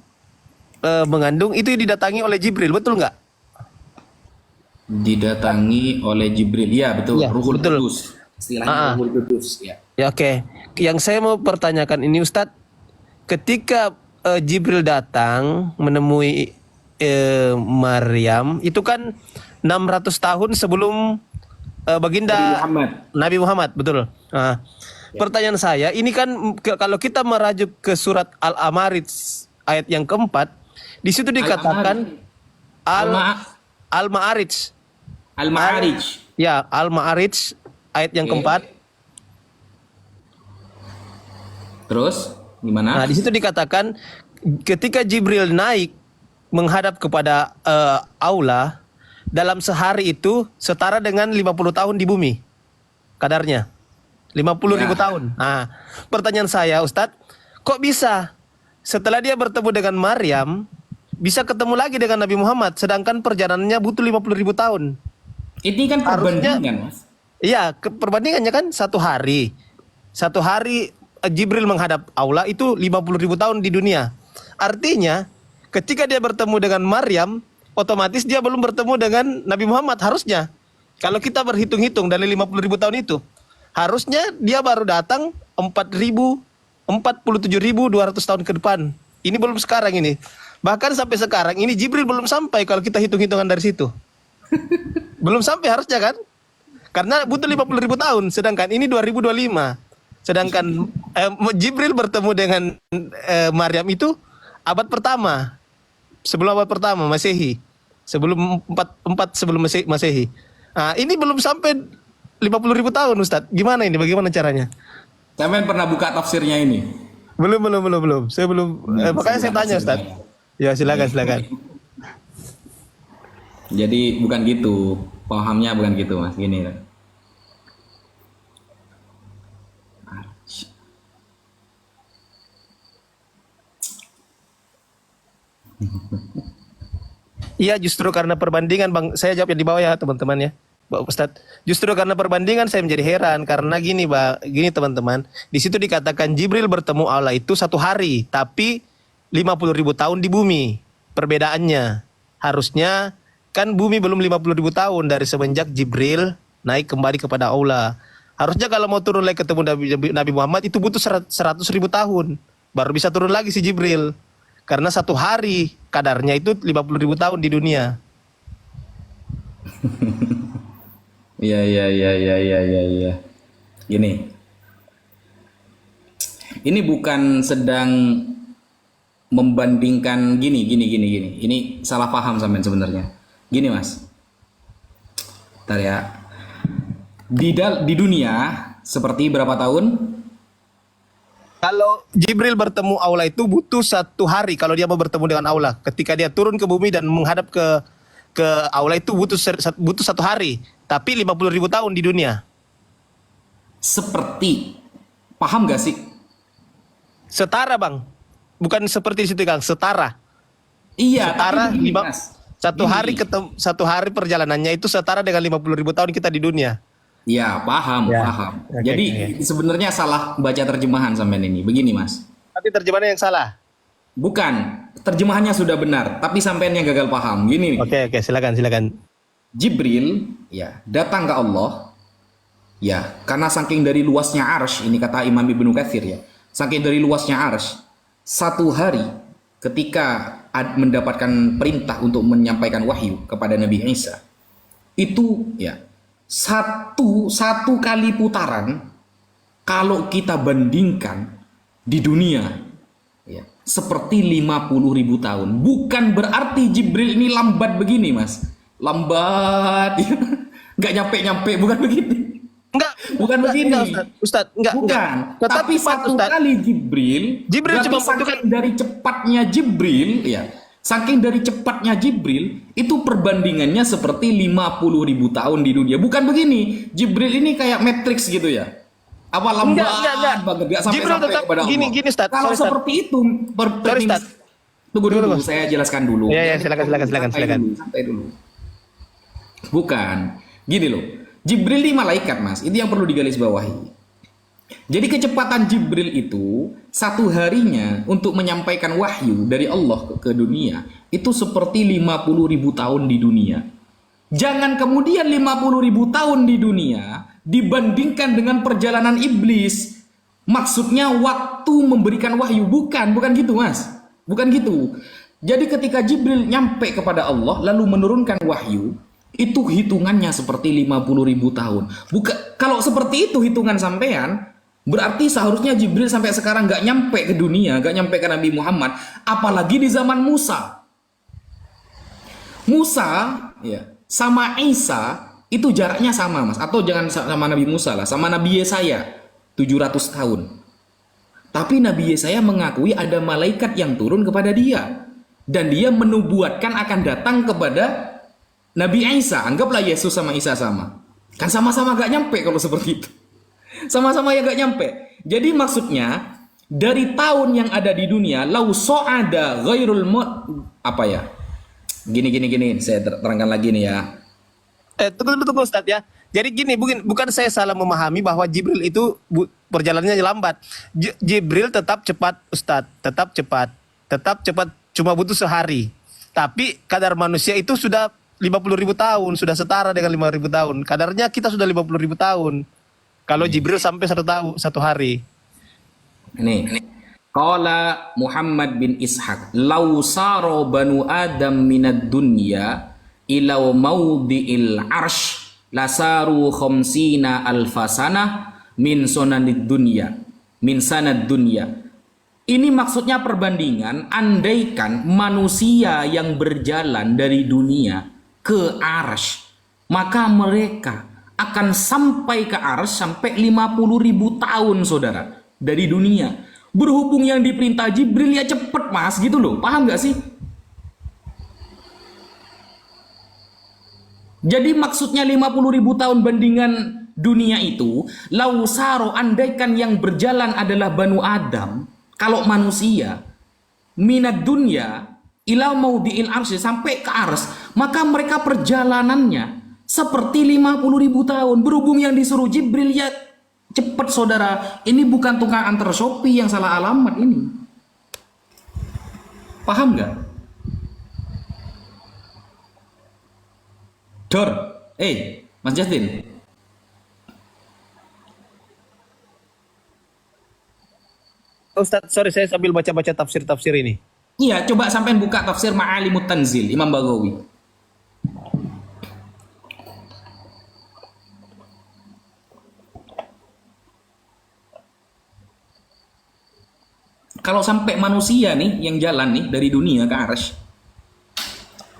mengandung itu didatangi oleh Jibril, betul nggak? Didatangi oleh Jibril, ya betul. Ya, Ruhul betul. Qudus. Istilahnya Ruhul Qudus, ya. Ya, oke. Yang saya mau pertanyakan ini, Ustadz, ketika Jibril datang menemui Maryam, itu kan 600 tahun sebelum baginda Nabi Muhammad, betul. Nah, pertanyaan saya, ini kan kalau kita merajuk ke surat Al-Ma'arij ayat yang keempat, di situ dikatakan Al-Ma'arij. Al-Ma'arij. Ya, Al-Ma'arij ayat yang keempat. Terus gimana? Nah, di situ dikatakan ketika Jibril naik menghadap kepada aula, dalam sehari itu setara dengan 50 tahun di bumi. Kadarnya 50.000 tahun. Nah, pertanyaan saya, Ustadz, kok bisa setelah dia bertemu dengan Maryam, bisa ketemu lagi dengan Nabi Muhammad, sedangkan perjalanannya butuh 50.000 tahun. Ini kan Harusnya- perbandingan, Mas. Iya, perbandingannya kan satu hari. Satu hari Jibril menghadap Allah itu 50.000 tahun di dunia. Artinya ketika dia bertemu dengan Maryam, otomatis dia belum bertemu dengan Nabi Muhammad harusnya. Kalau kita berhitung-hitung dari 50.000 tahun itu, harusnya dia baru datang 47.200 tahun ke depan. Ini belum sekarang ini. Bahkan sampai sekarang ini Jibril belum sampai kalau kita hitung-hitungan dari situ. Belum sampai harusnya kan? Karena butuh 50.000 tahun, sedangkan ini 2025. Sedangkan Jibril bertemu dengan Maryam itu abad pertama. Sebelum abad pertama Masehi. Sebelum 4 sebelum Masehi. Nah, ini belum sampai 50.000 tahun, Ustadz. Gimana ini? Bagaimana caranya? Sampean pernah buka tafsirnya ini? Belum. Saya belum. Makanya saya tanya, Ustadz. Ya, silakan. Jadi bukan gitu. Pahamnya bukan gitu, Mas. Gini. Iya, justru karena perbandingan, Bang. Saya jawab yang di bawah ya, teman-teman ya. Pak Ustadz, justru karena perbandingan saya menjadi heran karena gini, gini teman-teman. Di situ dikatakan Jibril bertemu Allah itu satu hari, tapi 50.000 tahun di bumi. Perbedaannya harusnya kan bumi belum 50.000 tahun dari semenjak Jibril naik kembali kepada Allah. Harusnya kalau mau turun lagi ketemu Nabi Muhammad itu butuh 100.000 tahun, baru bisa turun lagi si Jibril. Karena satu hari kadarnya itu 50.000 tahun di dunia. Iya. Gini. Ini bukan sedang membandingkan gini. Ini salah paham sampean sebenarnya. Gini, Mas. Bentar ya. Di dunia seperti berapa tahun? Kalau Jibril bertemu Allah itu butuh satu hari kalau dia mau bertemu dengan Allah. Ketika dia turun ke bumi dan menghadap ke Allah itu butuh satu hari. Tapi 50.000 tahun di dunia. Seperti. Paham gak sih? Setara, Bang. Bukan seperti di situ, Kang. Setara. Iya, Setara tapi begini, Mas. satu hari perjalanannya itu setara dengan 50.000 tahun kita di dunia. Ya, paham. Oke, Jadi oke. sebenarnya salah baca terjemahan sampean ini. Begini, Mas. Tapi terjemahannya yang salah. Bukan, terjemahannya sudah benar, tapi sampean yang gagal paham. Gini nih. Oke, silakan. Jibril ya datang ke Allah ya karena saking dari luasnya arsy, ini kata Imam Ibnu Katsir ya, saking dari luasnya arsy, satu hari ketika mendapatkan perintah untuk menyampaikan wahyu kepada Nabi Isa itu ya satu kali putaran kalau kita bandingkan di dunia ya seperti 50.000 tahun. Bukan berarti Jibril ini lambat begini, Mas. Lambat nggak nyampe bukan begini, bukan begini Ustadz, enggak. bukan. Tapi satu Ustadz, kali Jibril Jibril cuma saking dari cepatnya Jibril ya, saking dari cepatnya Jibril itu perbandingannya seperti 50.000 tahun di dunia. Bukan begini, Jibril ini kayak Matrix gitu ya, apa lambat Enggak. banget nggak Jibril sampai tetap kepada Allah. gini, Ustadz. Kalau Sorry, Ustadz. seperti itu Ustadz. Tunggu dulu, saya jelaskan dulu. Ya, silakan. Santai dulu. Bukan. Gini loh. Jibril ini malaikat, Mas. Itu yang perlu digarisbawahi. Jadi kecepatan Jibril itu satu harinya untuk menyampaikan wahyu dari Allah ke dunia itu seperti 50.000 tahun di dunia. Jangan kemudian 50.000 tahun di dunia dibandingkan dengan perjalanan iblis. Maksudnya waktu memberikan wahyu. Bukan gitu, Mas. Bukan gitu. Jadi ketika Jibril nyampe kepada Allah lalu menurunkan wahyu, itu hitungannya seperti 50.000 tahun. Kalau seperti itu hitungan sampean, berarti seharusnya Jibril sampai sekarang nggak nyampe ke dunia, nggak nyampe ke Nabi Muhammad, apalagi di zaman Musa. Musa ya, sama Isa itu jaraknya sama, Mas. Atau jangan sama Nabi Musa lah, sama Nabi Yesaya 700 tahun. Tapi Nabi Yesaya mengakui ada malaikat yang turun kepada dia. Dan dia menubuatkan akan datang kepada Nabi Isa. Anggaplah Yesus sama Isa sama. Kan sama-sama gak nyampe kalau seperti itu. Sama-sama ya gak nyampe. Jadi maksudnya Dari tahun yang ada di dunia, lau so'ada ghairul apa ya? Gini, saya terangkan lagi nih ya. Tunggu Ustadz ya. Jadi gini, bukan saya salah memahami bahwa Jibril itu perjalanannya lambat. Jibril tetap cepat Ustadz, tetap cepat, cuma butuh sehari. Tapi kadar manusia itu sudah 50.000 tahun, sudah setara dengan 5.000 tahun. Kadarnya kita sudah 50.000 tahun. Kalau Jibril sampai 1 hari. Ini qala Muhammad bin Ishaq law saro banu adam minad dunya ila maudhi'il arsh lasaru khamsina alfasana min sanad dunya. Ini maksudnya perbandingan, andaikan manusia yang berjalan dari dunia ke arsy, maka mereka akan sampai ke arsy sampai 50.000 tahun, saudara, dari dunia. Berhubung yang diperintah Jibril ya cepet mas, gitu loh. Paham gak sih? Jadi maksudnya 50.000 tahun bandingan dunia itu, lausaro, andaikan yang berjalan adalah Banu Adam, kalau manusia, minat dunia, ila maudhi'il arsy, sampai ke ars, maka mereka perjalanannya seperti 50.000 tahun. Berhubung yang disuruh Jibril ya cepat, saudara. Ini bukan tukang antar Shopee yang salah alamat ini. Paham nggak? Dor, Mas Justin. Ustadz, sorry saya sambil baca-baca tafsir-tafsir ini. Iya, coba sampean buka tafsir Ma'alimut Tanzil, Imam Baghawi. Kalau sampai manusia nih yang jalan nih dari dunia ke arsy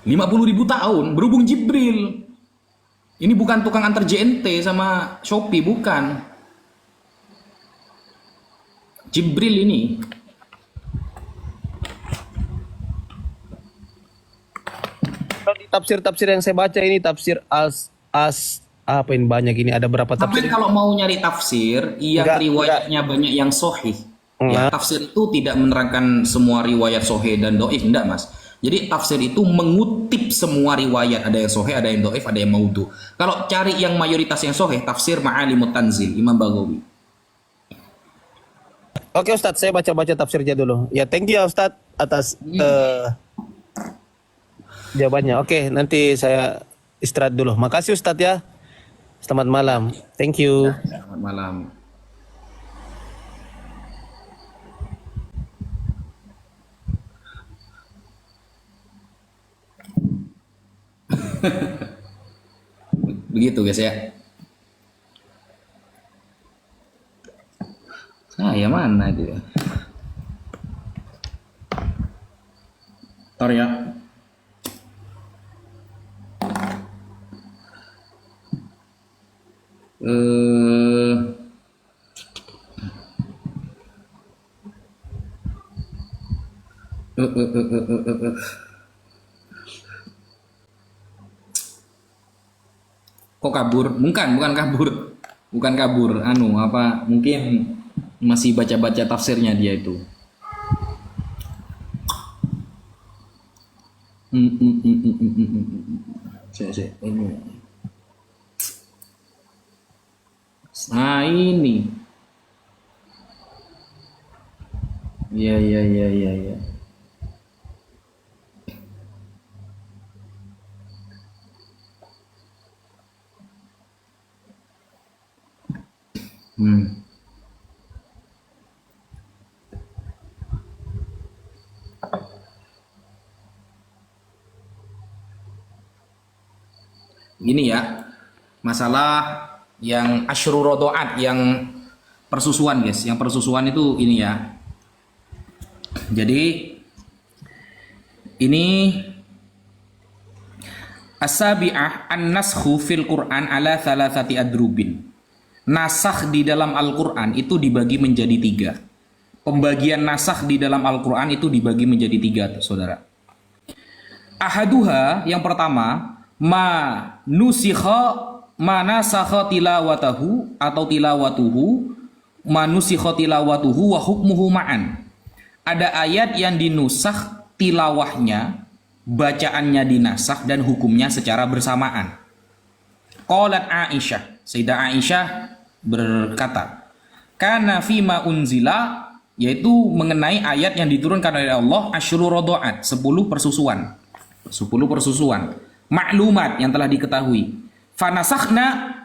50.000 tahun, berhubung Jibril. Ini bukan tukang antar JNT sama Shopee, bukan. Jibril ini. Di tafsir-tafsir yang saya baca ini tafsir apa ini banyak ini, ada berapa tafsir? Sampai kalau mau nyari tafsir yang riwayatnya banyak yang sahih. Ya, tafsir itu tidak menerangkan semua riwayat sahih dan dhaif, enggak mas. Jadi tafsir itu mengutip semua riwayat, ada yang sahih, ada yang dhaif, ada yang maudhu. Kalau cari yang mayoritas yang sahih, tafsir Ma'alimut Tanzil, Imam Baghawi. Oke Ustadz, saya baca-baca tafsirnya dulu. Ya thank you ya Ustadz atas jawabannya. Oke, nanti saya istirahat dulu. Makasih Ustadz ya. Selamat malam. Thank you. Selamat malam. Begitu guys ya. Saya mana itu ya? Ntar ya. Kok kabur? Bukan kabur. Bukan kabur. Mungkin masih baca-baca tafsirnya dia itu. Ini. Nah ini. Iya. Gini ya, masalah yang asyru rodoat, yang persusuan guys, yang persusuan itu ini ya. Jadi ini as-sabi'ah an-naskhu fil Qur'an ala thalathati adrubin. Nasakh di dalam Al-Quran itu dibagi menjadi 3. Pembagian nasakh di dalam Al-Quran itu dibagi menjadi 3, saudara. Ahaduha, yang pertama, ma nasakha tilawatahu atau tilawatuhu manusikha tilawatuhu wa hukmuhu ma'an. Ada ayat yang dinusakh tilawahnya, bacaannya dinasakh dan hukumnya secara bersamaan. Qalat Aisyah, Sayyidah Aisyah berkata, kana fima unzila, yaitu mengenai ayat yang diturunkan oleh Allah, asyru rodoat, 10 persusuan. 10 persusuan. Maklumat yang telah diketahui. Fanasakhna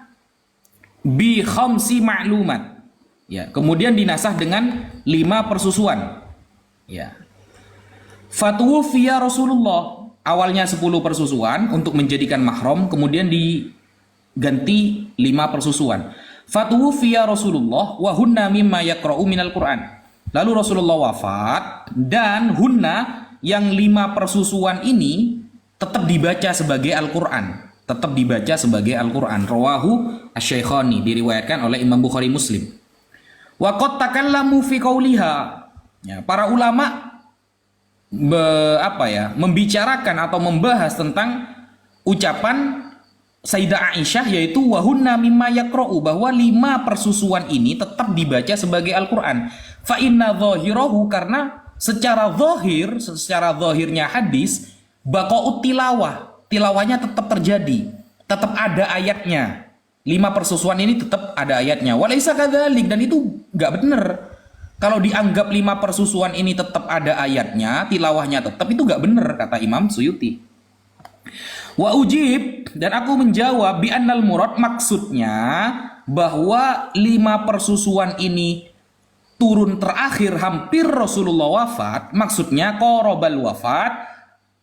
bi khamsi maklumat. Ya, kemudian dinasah dengan 5 persusuan. Ya. Fatuwfiya Rasulullah. Awalnya 10 persusuan untuk menjadikan mahram, kemudian diganti 5 persusuan. Fatuwfiya Rasulullah wa hunna mimma yaqra'u minal Qur'an. Lalu Rasulullah wafat dan hunna yang 5 persusuan ini tetap dibaca sebagai Al-Qur'an. Tetap dibaca sebagai Al-Qur'an. Rawahu Asy-Syaikhani, diriwayatkan oleh Imam Bukhari Muslim. Wa qad takallamu fi qauliha. Ya, para ulama membicarakan atau membahas tentang ucapan Sayyidah Aisyah, yaitu wahunna mimma yaqra'u, bahwa 5 persusuan ini tetap dibaca sebagai Al-Qur'an. Fa inna dhahirahu, karena secara zahirnya hadis, baqa'ut tilawah, tilawahnya tetap terjadi, tetap ada ayatnya. 5 persusuan ini tetap ada ayatnya. Walaisa kadzalik, dan itu enggak benar. Kalau dianggap 5 persusuan ini tetap ada ayatnya, tilawahnya tetap, itu enggak benar, kata Imam Suyuti. Wa ujib, dan aku menjawab, bi annal murad, maksudnya bahwa 5 persusuan ini turun terakhir hampir Rasulullah wafat, maksudnya qarabal wafat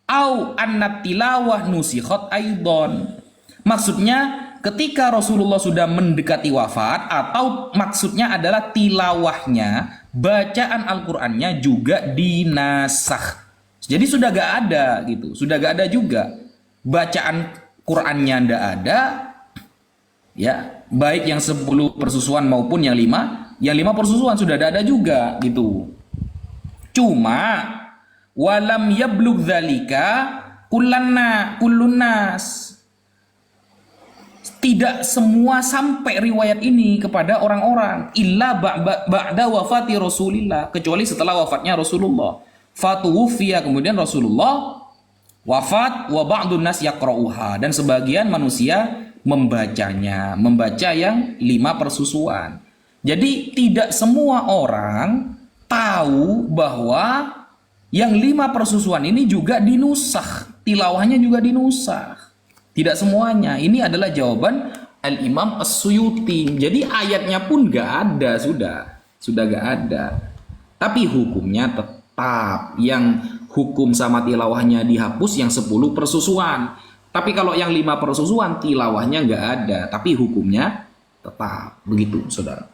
au annat tilawah nusikhat aidon. Maksudnya ketika Rasulullah sudah mendekati wafat, atau maksudnya adalah tilawahnya, bacaan Al-Qur'annya juga dinasakh. Jadi sudah gak ada gitu, sudah gak ada juga. Bacaan Qur'annya ndak ada, ya, baik yang 10 persusuan maupun yang 5 persusuan sudah ada juga gitu. Cuma walam yablugh dzalika kullun nas, tidak semua sampai riwayat ini kepada orang-orang, illa ba'da wafati Rasulillah, kecuali setelah wafatnya Rasulullah. Fatuwfiya, kemudian Rasulullah wafat, wa ba'dun nas yaqra'uha, dan sebagian manusia membacanya, membaca yang 5 persusuan. Jadi tidak semua orang tahu bahwa yang 5 persusuan ini juga dinusakh, tilawahnya juga dinusakh. Tidak semuanya. Ini adalah jawaban Al-Imam As-Suyuti. Jadi ayatnya pun gak ada, sudah gak ada. Tapi hukumnya tetap, yang hukum sama tilawahnya dihapus yang 10 persusuan. Tapi kalau yang 5 persusuan tilawahnya nggak ada, tapi hukumnya tetap. Begitu, saudara.